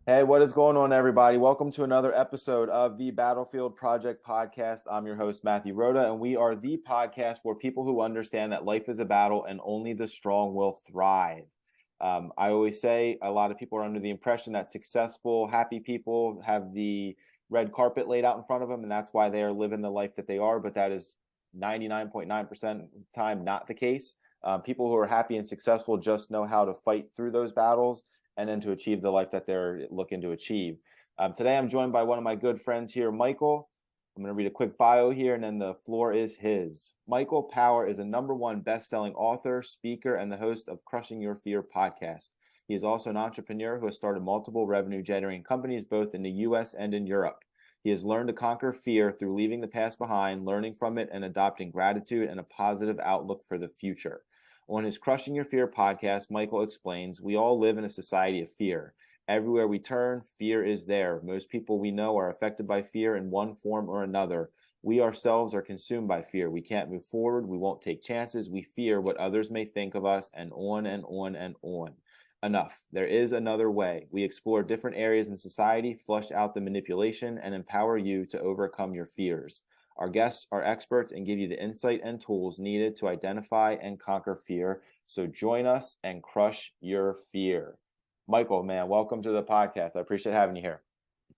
Hey, what is going on, everybody? Welcome to another episode of the Battlefield Project Podcast. I'm your host, Matthew Rhoda, and we are the podcast for people who understand that life is a battle and only the strong will thrive. I always say a lot of people are under the impression that successful, happy people have the red carpet laid out in front of them, and that's why they are living the life that they are. But that is 99.9% of the time not the case. People who are happy and successful just know how to fight through those battles and then to achieve the life that they're looking to achieve. Today, I'm joined by one of my good friends here, Michael. I'm going to read a quick bio here, and then the floor is his. Michael Power is a #1 best-selling author, speaker, and the host of Crushing Your Fear podcast. He is also an entrepreneur who has started multiple revenue-generating companies both in the U.S. and in Europe. He has learned to conquer fear through leaving the past behind, learning from it, and adopting gratitude and a positive outlook for the future. On his Crushing Your Fear podcast, Michael explains, we all live in a society of fear. Everywhere we turn, fear is there. Most people we know are affected by fear in one form or another. We ourselves are consumed by fear. We can't move forward. We won't take chances. We fear what others may think of us, and on and on and on. Enough. There is another way. We explore different areas in society, flush out the manipulation, and empower you to overcome your fears. Our guests are experts and give you the insight and tools needed to identify and conquer fear. So join us and crush your fear. Michael, man, welcome to the podcast. I appreciate having you here.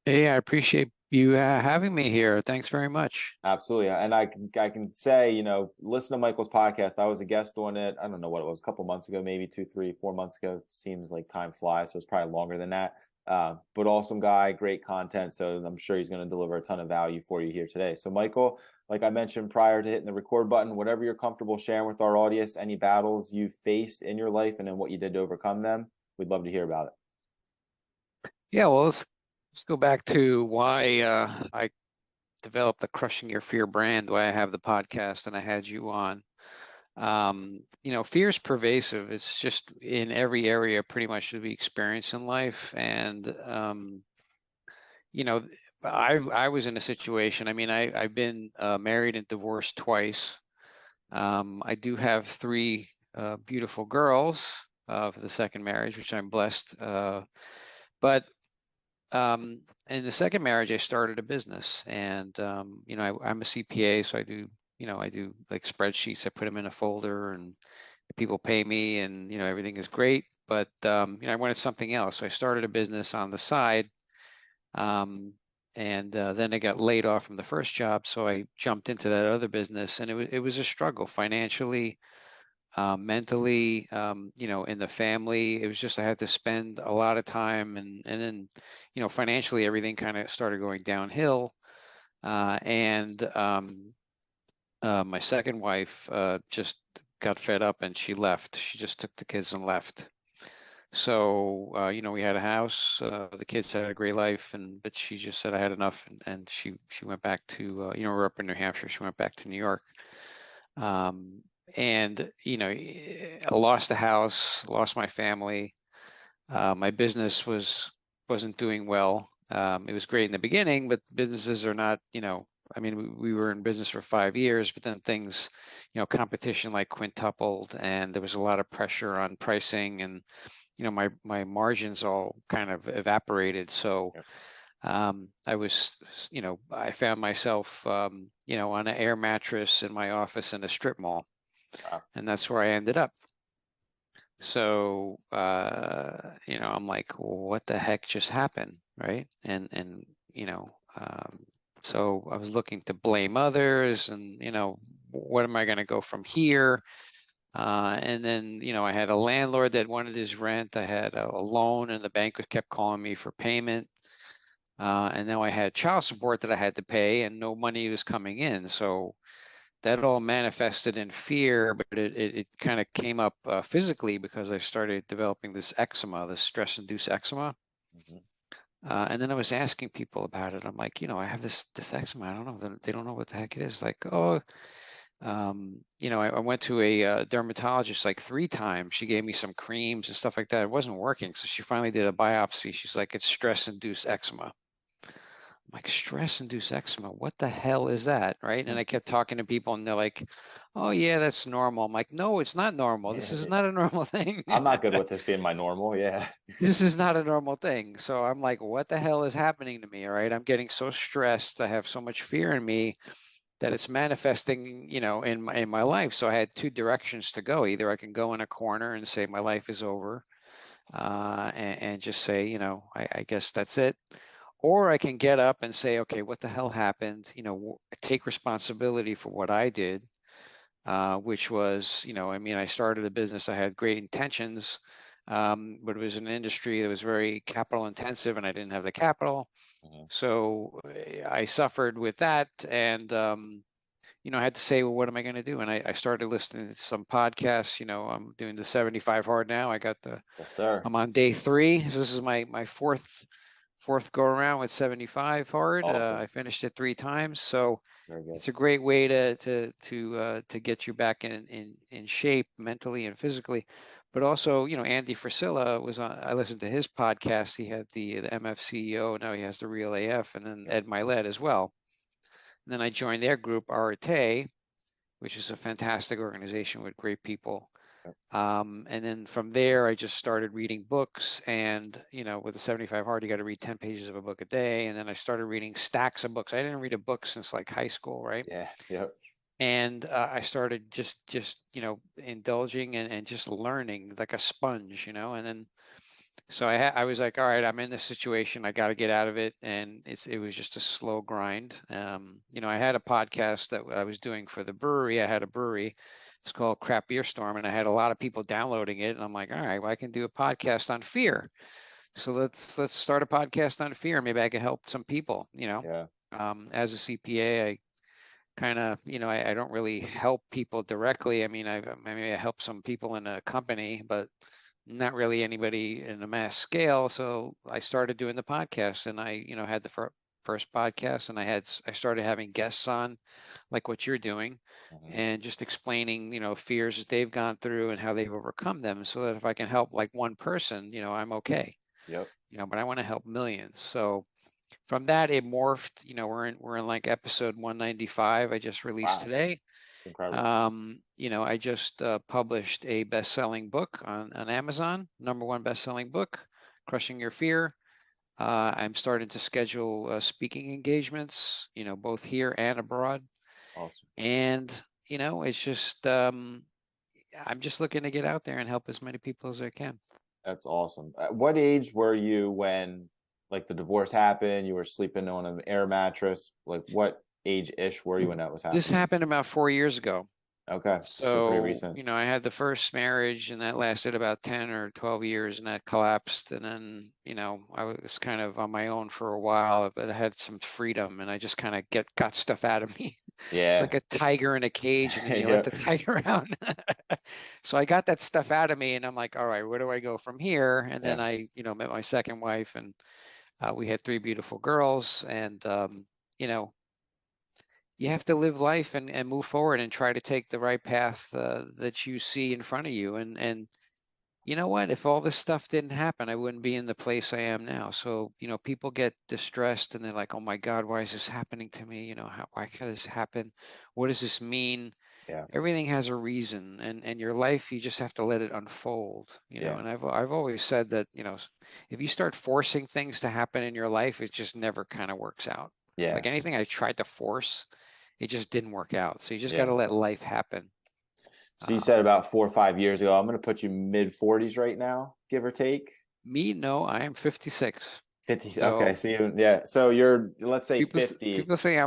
Hey, I appreciate you having me here. Thanks very much. Absolutely. And I can say, listen to Michael's podcast. I was a guest on it. I don't know what it was, a couple months ago, maybe 2, 3, 4 months ago. It seems like time flies, so it's probably longer than that. But awesome guy, great content. So I'm sure he's going to deliver a ton of value for you here today. So Michael, like I mentioned prior to hitting the record button, whatever you're comfortable sharing with our audience, any battles you faced in your life and then what you did to overcome them, we'd love to hear about it. Yeah, well, let's go back to why I developed the Crushing Your Fear brand, why I have the podcast and I had you on. Fear is pervasive. It's just in every area pretty much that we experience in life. And you know, I was in a situation. I mean, I've been married and divorced twice. I do have three beautiful girls for the second marriage, which I'm blessed. But in the second marriage, I started a business, and I'm a CPA, so I do like spreadsheets. I put them in a folder, and people pay me, and everything is great. But I wanted something else, so I started a business on the side. And then I got laid off from the first job, so I jumped into that other business, and it was a struggle financially, mentally, in the family. It was just I had to spend a lot of time, and then, financially, everything kind of started going downhill. And My second wife just got fed up and she left. She just took the kids and left. So, we had a house. The kids had a great life, but she just said I had enough, and she went back to, we're up in New Hampshire. She went back to New York. And I lost the house, lost my family. My business wasn't doing well. It was great in the beginning, but businesses are not, I mean, we were in business for 5 years, but then things, competition like quintupled, and there was a lot of pressure on pricing, and my margins all kind of evaporated. So I found myself, on an air mattress in my office in a strip mall, Wow. and that's where I ended up. So, I'm like, what the heck just happened, right? So I was looking to blame others, and what am I going to go from here? And then, I had a landlord that wanted his rent. I had a loan, and the bank kept calling me for payment. And now I had child support that I had to pay, and no money was coming in. So that all manifested in fear, but it kind of came up physically because I started developing this eczema, this stress-induced eczema. Mm-hmm. And then I was asking people about it. I'm like, I have this eczema. I don't know. They don't know what the heck it is. Like, oh, I went to a dermatologist like 3 times. She gave me some creams and stuff like that. It wasn't working. So she finally did a biopsy. She's like, it's stress-induced eczema. I'm like, stress-induced eczema, what the hell is that? Right. And I kept talking to people and they're like, oh, yeah, that's normal. I'm like, no, it's not normal. This is Yeah. not a normal thing. I'm not good with this being my normal. Yeah. This is not a normal thing. So I'm like, what the hell is happening to me? All right. I'm getting so stressed. I have so much fear in me that it's manifesting, in my life. So I had two directions to go. Either I can go in a corner and say my life is over, and just say, I guess that's it. Or I can get up and say, okay, what the hell happened? Take responsibility for what I did, which was, I started a business. I had great intentions, but it was an industry that was very capital intensive, and I didn't have the capital. Mhm. So I suffered with that, and I had to say, well, what am I going to do? And I started listening to some podcasts. I'm doing the 75 hard now. Yes, sir. I'm on day 3. So this is my fourth go around with 75 hard. Awesome. I finished it 3 times. So Very good. it's a great way to get you back in shape mentally and physically. But also, Andy Frisella was on. I listened to his podcast. He had the MF CEO. Now he has the Real AF, and then Yep. Ed Milet as well. And then I joined their group, Arate, which is a fantastic organization with great people. Yep. And then from there, I just started reading books. And, with the 75 hard, you got to read 10 pages of a book a day. And then I started reading stacks of books. I didn't read a book since like high school, right? Yeah. Yep. And I started just indulging and just learning like a sponge, and then so I was like, all right, I'm in this situation. I got to get out of it. And it was just a slow grind. I had a podcast that I was doing for the brewery. I had a brewery. It's called Crap Beer Storm. And I had a lot of people downloading it. And I'm like, all right, well, I can do a podcast on fear. So let's start a podcast on fear. Maybe I can help some people, Yeah. as a CPA, I kind of, I don't really help people directly. I help some people in a company, but not really anybody in a mass scale. So I started doing the podcast, and I, had the first podcast, and I started having guests on, like what you're doing, Mhm. and just explaining, fears that they've gone through and how they've overcome them, so that if I can help like one person, I'm okay. Yep. But I want to help millions. So from that, it morphed. We're in like episode 195. I just released Wow. today. It's incredible. I just published a best-selling book on Amazon, #1 best-selling book, Crushing Your Fear. I'm starting to schedule speaking engagements, both here and abroad. Awesome. And, it's just, I'm just looking to get out there and help as many people as I can. That's awesome. At what age were you when like the divorce happened? You were sleeping on an air mattress. Like what age-ish were you when that was This happening? happened about 4 years ago. Okay. So pretty So, recent. I had the first marriage, and that lasted about 10 or 12 years, and that collapsed. And then, I was kind of on my own for a while, but I had some freedom, and I just kind of got stuff out of me. It's Yeah. like a tiger in a cage, and then you let Yeah. the tiger out. So I got that stuff out of me, and I'm like, all right, where do I go from here? And then Yeah. I, met my second wife, and we had 3 beautiful girls. And, you know, you have to live life and move forward and try to take the right path that you see in front of you. And you know what? If all this stuff didn't happen, I wouldn't be in the place I am now. So, people get distressed and they're like, oh my God, why is this happening to me? Why can this happen? What does this mean? Yeah. Everything has a reason, and your life, you just have to let it unfold, Yeah. and I've always said that, if you start forcing things to happen in your life, it just never kind of works out. Yeah. Like anything I tried to force, it just didn't work out. So you just got Yeah. to let life happen. So you said Um, about 4 or 5 years ago, I'm going to put you mid 40s right now, give or take. Me, no, I am 56. 50. Okay. So So yeah. So you're, let's say people 50. people say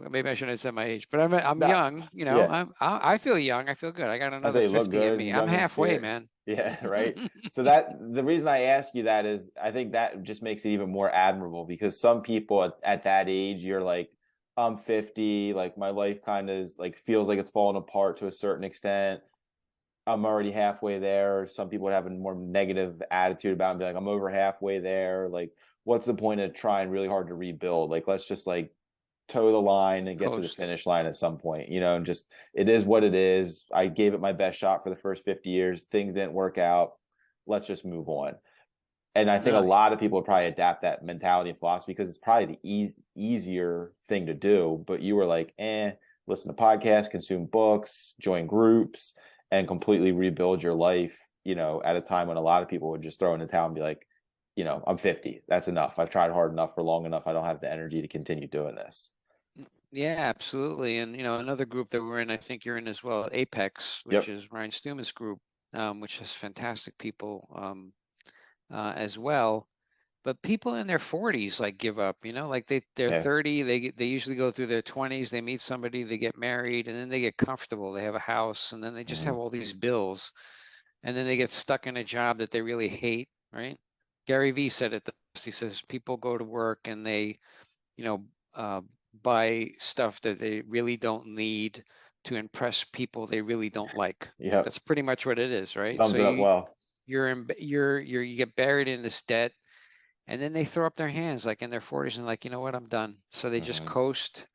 maybe I shouldn't have said my age, but I'm No. young. Yeah. I feel young. I feel good. I got I another say you look 50 in good, me. I'm young in halfway, spirit. man. Yeah, right. So that the reason I ask you that is I think that just makes it even more admirable because some people at that age, you're like, I'm 50, like my life kind of is like feels like it's falling apart to a certain extent. I'm already halfway there. Some people would have a more negative attitude about it and be like, I'm over halfway there. Like, what's the point of trying really hard to rebuild? Like, let's just like toe the line and get to the Coast. finish line at some point, and just it is what it is. I gave it my best shot for the first 50 years. Things didn't work out. Let's just move on. And I think a No, lot of people would probably adapt that mentality and philosophy because it's probably the easier thing to do. But you were like, listen to podcasts, consume books, join groups, and completely rebuild your life, at a time when a lot of people would just throw in the towel and be like, I'm 50. That's enough. I've tried hard enough for long enough. I don't have the energy to continue doing this. yeah, absolutely. And another group that we're in, I think you're in as well, Apex, which Yep. is Ryan Stewman's group, which has fantastic people as well. But people in their 40s like give up, like they're Yeah. 30, they usually go through their 20s, they meet somebody, they get married, and then they get comfortable. They have a house, and then they just have Hmm. all these bills, and then they get stuck in a job that they really hate, right? Gary Vee said it this. He says people go to work and they, you know, uh, buy stuff that they really don't need to impress people they really don't like. Yep. That's pretty much what it is, right? So Sums it up well. you get buried in this debt, and then they throw up their hands like in their 40s and like, you know what, I'm done. So they just Hmm. coast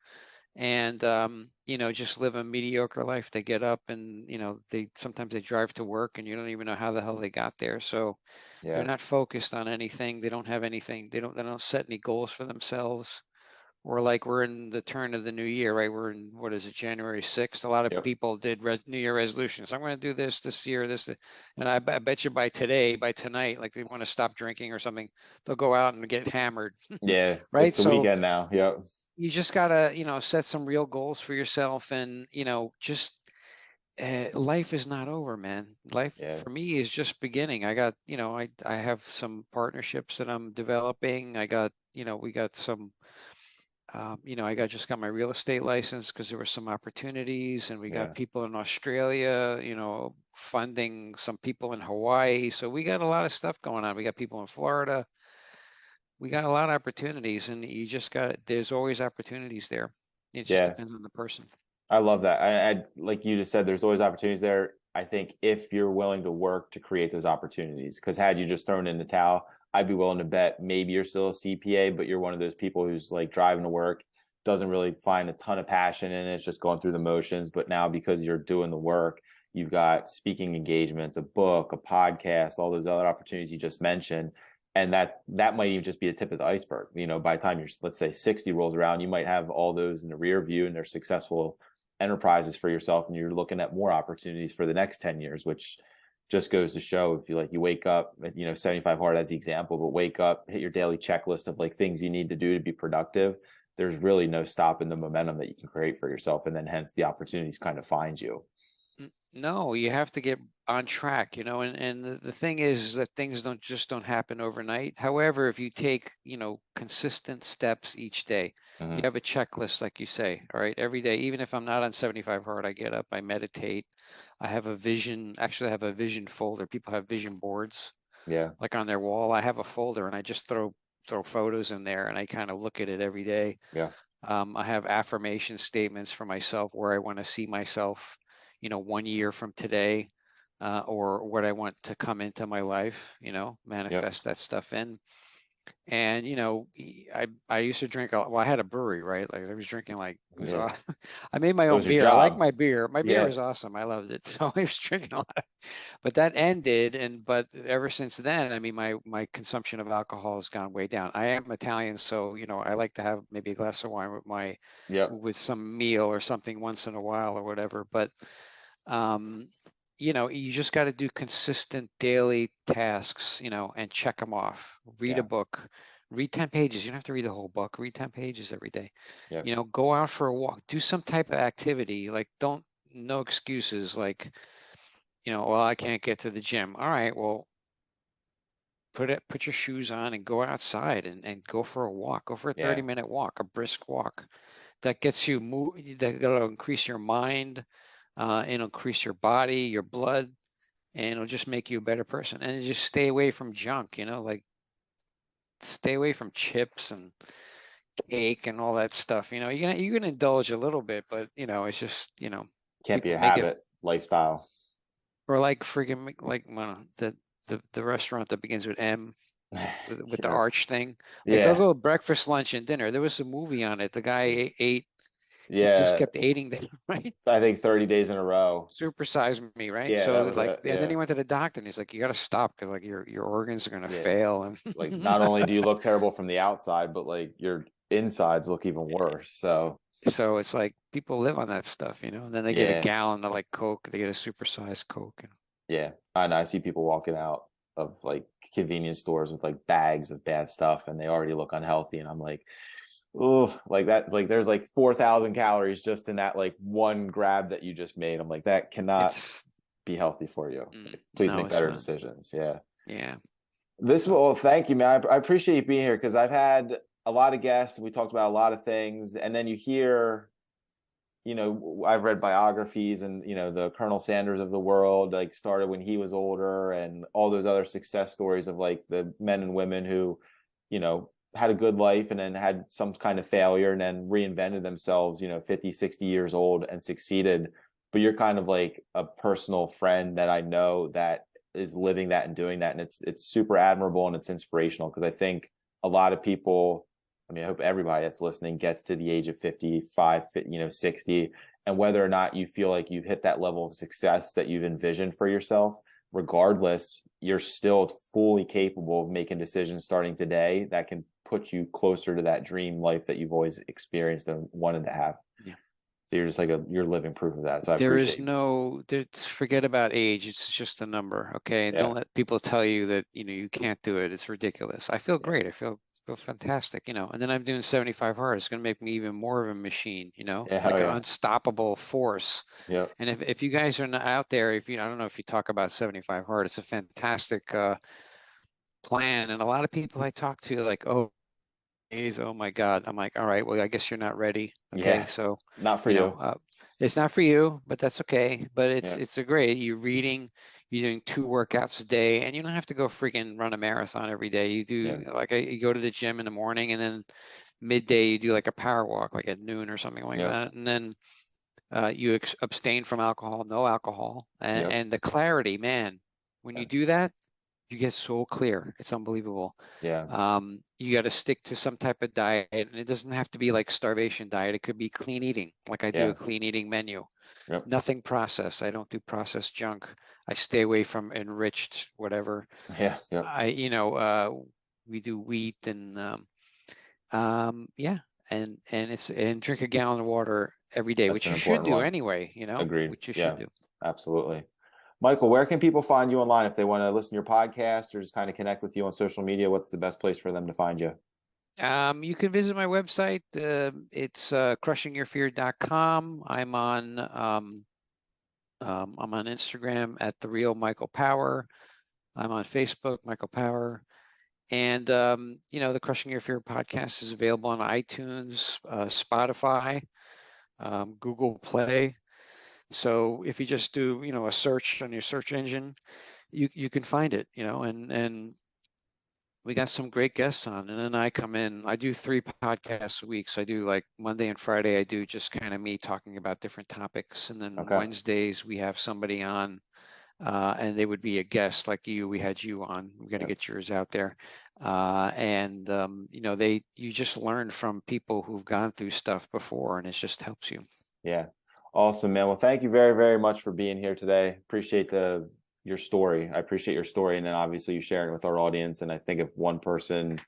and just live a mediocre life. They get up and they sometimes they drive to work and you don't even know how the hell they got there. So they're Yeah. not focused on anything. They don't have anything. They don't set any goals for themselves. Or like we're in the turn of the new year, right? We're in, what is it, January 6th. A lot of Yep. people did New Year resolutions. I'm going to do this year, and I bet you by tonight, like they want to stop drinking or something, they'll go out and get hammered, Yeah. right? It's the So weekend now. Yep. you just gotta, set some real goals for yourself, and just life is not over, man. Life Yeah. for me is just beginning. I got, I have some partnerships that I'm developing. I got, we got some I just got my real estate license because there were some opportunities, and we got Yeah. people in Australia, funding some people in Hawaii. So we got a lot of stuff going on. We got people in Florida. We got a lot of opportunities, and there's always opportunities there. It just Yeah. depends on the person. I love that. I like you just said, there's always opportunities there. I think if you're willing to work to create those opportunities, because had you just thrown in the towel, I'd be willing to bet maybe you're still a CPA, but you're one of those people who's like driving to work, doesn't really find a ton of passion in it, it's just going through the motions. But now because you're doing the work, you've got speaking engagements, a book, a podcast, all those other opportunities you just mentioned. And that might even just be the tip of the iceberg. By the time you're, let's say, 60 rolls around, you might have all those in the rear view and they're successful enterprises for yourself, and you're looking at more opportunities for the next 10 years, which just goes to show, if you wake up, 75 hard as the example, but wake up, hit your daily checklist of like things you need to do to be productive, there's really no stopping the momentum that you can create for yourself, and then hence the opportunities kind of find you. No, you have to get on track, and the thing is that things don't happen overnight. However, if you take, consistent steps each day, you Mm-hmm. have a checklist, like you say, all right, every day, even if I'm not on 75 hard, I get up, I meditate, I have a vision, actually I have a vision folder. People have vision boards Yeah. like on their wall. I have a folder and I just throw photos in there and I kind of look at it every day. Yeah. I have affirmation statements for myself where I want to see myself, 1 year from today, or what I want to come into my life, Yep. manifest that stuff in. And, I used to drink, well, I had a brewery, right? Like I was drinking like, it was, Yeah. I made my It own was your beer. I like job. my beer. My beer Yeah. was awesome. I loved it. So I was drinking a lot, but that ended. But ever since then, I mean, my consumption of alcohol has gone way down. I am Italian, so I like to have maybe a glass of wine Yep. with some meal or something once in a while or whatever. But um, you just got to do consistent daily tasks, and check them off. Read a Yeah. book, read 10 pages. You don't have to read the whole book. Read 10 pages every day. Yep. Go out for a walk. Do some type of activity. Like don't no excuses. Like well, I can't get to the gym. All right, well, put your shoes on and go outside and go for a walk. Go for a Yeah. 30-minute walk, a brisk walk. That gets you that'll increase your mind, it'll increase your body, your blood, and it'll just make you a better person. And just stay away from junk, like stay away from chips and cake and all that stuff. You can indulge a little bit, but it's just, Can't be people a make it. habit lifestyle. Or like friggin' like well, the restaurant that begins with M, with the Sure. arch thing. Like they'll Yeah. go breakfast, lunch, and dinner. There was a movie on it. The guy ate and just Yeah, kept eating them, right? I think 30 days in a row. Supersize me, right? Yeah, that So was like, it. and then Yeah. he went to the doctor and he's like, you got to stop because like your organs are gonna Yeah. fail. Like And not only do you look terrible from the outside, but like your insides look even worse. So so it's like people live on that stuff, and then they get a yeah, gallon of like Coke, they get a supersized Coke. yeah. I know. I see people walking out of like convenience stores with like bags of bad stuff and they already look unhealthy. And I'm like, oh, like that, like there's like 4,000 calories just in that like one grab that you just made. I'm like, that cannot It's be healthy for you. Like, please no, make it's better not. decisions. Yeah. Yeah. This So will thank you, man. I appreciate you being here because I've had a lot of guests. We talked about a lot of things, and then you hear, I've read biographies, and the Colonel Sanders of the world, like started when he was older, and all those other success stories of like the men and women who, had a good life and then had some kind of failure and then reinvented themselves, 50, 60 years old and succeeded. But you're kind of like a personal friend that I know that is living that and doing that, and it's super admirable and it's inspirational because I think a lot of people, I mean, I hope everybody that's listening gets to the age of 55, 60, and whether or not you feel like you've hit that level of success that you've envisioned for yourself, regardless, you're still fully capable of making decisions starting today that can put you closer to that dream life that you've always experienced and wanted to have. yeah. So you're just like you're living proof of that. So I There appreciate is you being here. forget about age. It's just a number. Okay. And Yeah. don't let people tell you that, you can't do it. It's ridiculous. I feel Yeah. great. I feel fantastic, and then I'm doing 75 hard. It's going to make me even more of a machine, Yeah. Hell like an yeah. unstoppable force. Yeah. And if you guys are not out there, I don't know if you talk about 75 hard, it's a fantastic plan. And a lot of people I talk to like, oh, oh my God. I'm like, all right, well, I guess you're not ready. Okay. Yeah. So, Not for you know, you. uh, it's not for you, but that's okay. But it's Yeah. it's a great. You're reading, you're doing 2 workouts a day, and you don't have to go freaking run a marathon every day. You Yeah. do like you go to the gym in the morning, and then midday you do like a power walk, like at noon or something like Yep. that, and then you abstain from alcohol, no alcohol, Yep. and the clarity, man. When you Yeah. do that, you get so clear. It's unbelievable. Yeah. You got to stick to some type of diet, and it doesn't have to be like starvation diet. It could be clean eating, like I do a Yeah. clean eating menu. Yep. Nothing processed. I don't do processed junk. I stay away from enriched whatever. Yeah. Yep. We do wheat and yeah, and drink a gallon of water every day, That's which an you should important do one. anyway. Agreed. Which you should Yeah. do. Absolutely. Michael, where can people find you online if they want to listen to your podcast or just kind of connect with you on social media? What's the best place for them to find you? You can visit my website. It's crushingyourfear.com. I'm on Instagram at the real Michael Power. I'm on Facebook, Michael Power. And the Crushing Your Fear podcast is available on iTunes, Spotify, Google Play. So if you just do, a search on your search engine, you can find it, and we got some great guests on. And then I come in, I do 3 podcasts a week. So I do like Monday and Friday, I do just kind of me talking about different topics. And then Okay. Wednesdays, we have somebody on, and they would be a guest like you. We had you on. We got to Yep. get yours out there. And you just learn from people who've gone through stuff before, and it just helps you. Yeah. Awesome, man. Well, thank you very, very much for being here today. Appreciate your story. I appreciate your story. And then obviously you sharing it with our audience. And I think if one person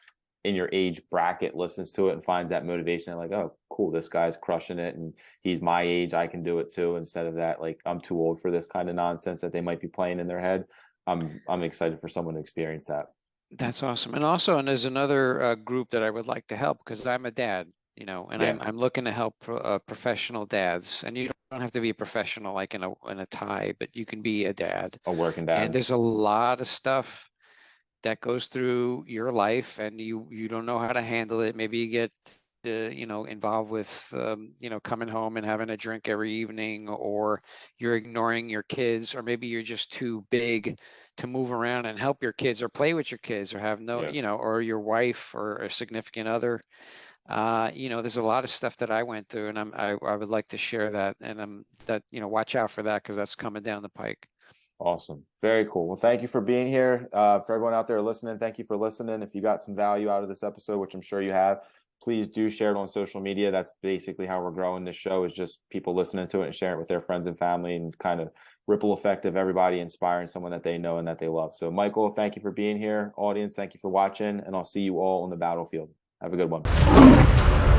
in your age bracket listens to it and finds that motivation, they're like, oh, cool, this guy's crushing it and he's my age, I can do it too. Instead of that, like I'm too old for this kind of nonsense that they might be playing in their head. I'm excited for someone to experience that. That's awesome. And there's another group that I would like to help because I'm a dad, and Yeah. I'm looking to help professional dads. And you don't have to be a professional like in a tie, but you can be a dad. A working And dad. there's a lot of stuff that goes through your life, and you don't know how to handle it. Maybe you get involved with coming home and having a drink every evening, or you're ignoring your kids, or maybe you're just too big to move around and help your kids or play with your kids or have no Yeah. or your wife or a significant other. There's a lot of stuff that I went through, and I would like to share that, and watch out for that because that's coming down the pike. Awesome. Very cool. Well, thank you for being here. For everyone out there listening, thank you for listening. If you got some value out of this episode, which I'm sure you have, please do share it on social media. That's basically how we're growing this show, is just people listening to it and sharing it with their friends and family, and kind of ripple effect of everybody inspiring someone that they know and that they love. So Michael, thank you for being here. Audience, thank you for watching, and I'll see you all on the battlefield. Have a good one.